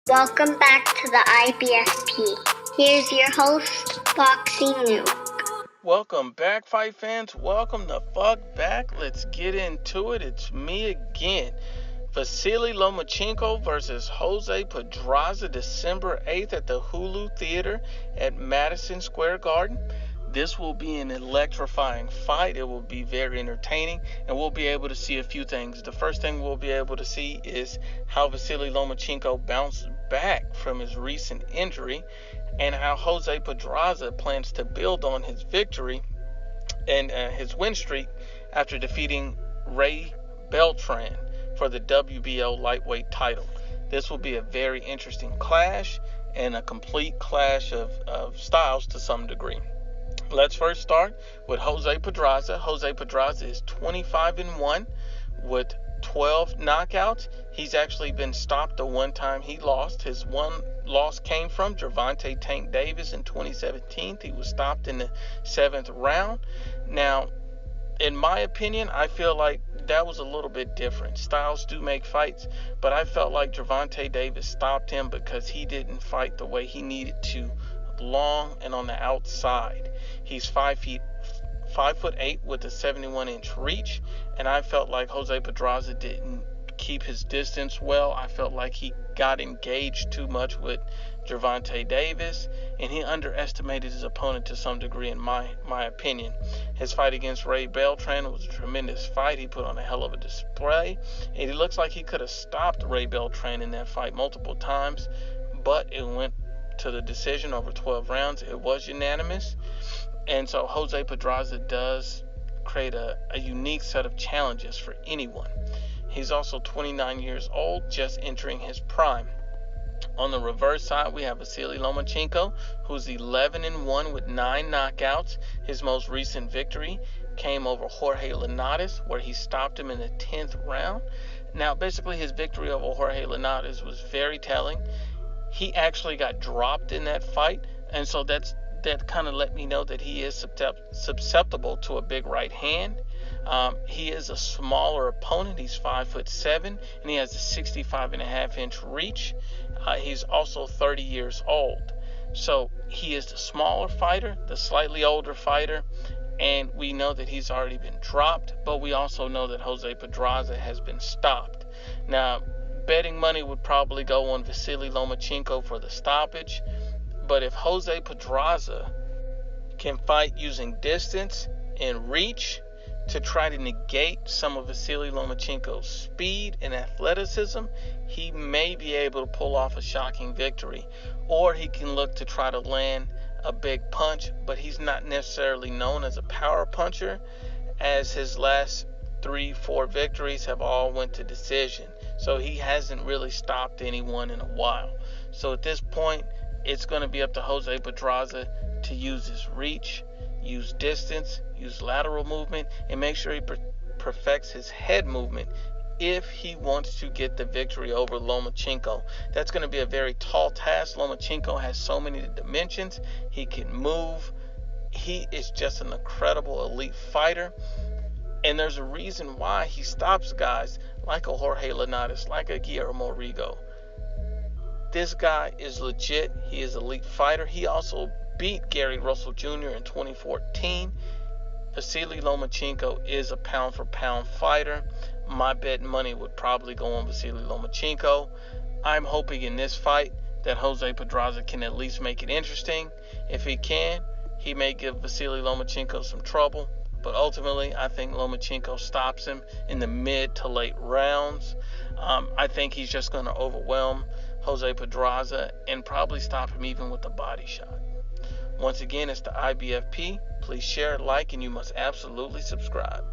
Welcome back to the IBFP. Here's your host, Foxy New. Welcome back, fight fans. Welcome the fuck back. Let's get into it. It's me again. Vasyl Lomachenko versus Jose Pedraza, December 8th at the Hulu Theater at Madison Square Garden. This will be an electrifying fight. It will be very entertaining, and we'll be able to see a few things. The first thing we'll be able to see is how Vasyl Lomachenko bounced back from his recent injury, and how Jose Pedraza plans to build on his victory and his win streak after defeating Ray Beltran for the WBO lightweight title. This will be a very interesting clash and a complete clash of styles to some degree. Let's first start with Jose Pedraza. Jose Pedraza is 25-1 with 12 knockouts. He's actually been stopped the one time he lost. His one loss came from Gervonta Tank Davis in 2017. He was stopped in the 7th round. Now, in my opinion, I feel like that was a little bit different. Styles do make fights, but I felt like Gervonta Davis stopped him because he didn't fight the way he needed to, long and on the outside. He's 5'8" with a 71-inch reach, and I felt like Jose Pedraza didn't keep his distance well. I felt like he got engaged too much with Gervonta Davis, and he underestimated his opponent to some degree, in my opinion. His fight against Ray Beltran was a tremendous fight. He put on a hell of a display, and it looks like he could have stopped Ray Beltran in that fight multiple times, but it went to the decision over 12 rounds. It was unanimous, and so Jose Pedraza does create a unique set of challenges for anyone. He's also 29 years old, just entering his prime. On the reverse side, we have Vasyl Lomachenko, who's 11-1 with 9 knockouts. His most recent victory came over Jorge Linares, where he stopped him in the 10th round. Now, basically, his victory over Jorge Linares was very telling. He actually got dropped in that fight, and so that kind of let me know that he is susceptible to a big right hand. He is a smaller opponent. He's 5'7", and he has a 65.5-inch reach. He's also 30 years old. So he is the smaller fighter, the slightly older fighter, and we know that he's already been dropped, but we also know that Jose Pedraza has been stopped. Now, betting money would probably go on Vasyl Lomachenko for the stoppage, but if Jose Pedraza can fight using distance and reach to try to negate some of Vasyl Lomachenko's speed and athleticism, he may be able to pull off a shocking victory. Or he can look to try to land a big punch, but he's not necessarily known as a power puncher, as his last 3-4 victories have all went to decision. So he hasn't really stopped anyone in a while. So at this point, it's going to be up to Jose Pedraza to use his reach, use distance, use lateral movement, and make sure he perfects his head movement if he wants to get the victory over Lomachenko. That's going to be a very tall task. Lomachenko has so many dimensions. He can move. He is just an incredible elite fighter. And there's a reason why he stops guys like a Jorge Linares, like a Guillermo Rigo. This guy is legit. He is an elite fighter. He also beat Gary Russell Jr. in 2014. Vasyl Lomachenko is a pound-for-pound fighter. My bet money would probably go on Vasyl Lomachenko. I'm hoping in this fight that Jose Pedraza can at least make it interesting. If he can, he may give Vasyl Lomachenko some trouble. But ultimately, I think Lomachenko stops him in the mid to late rounds. I think he's just going to overwhelm Jose Pedraza and probably stop him even with a body shot. Once again, it's the IBFP. Please share, like, and you must absolutely subscribe.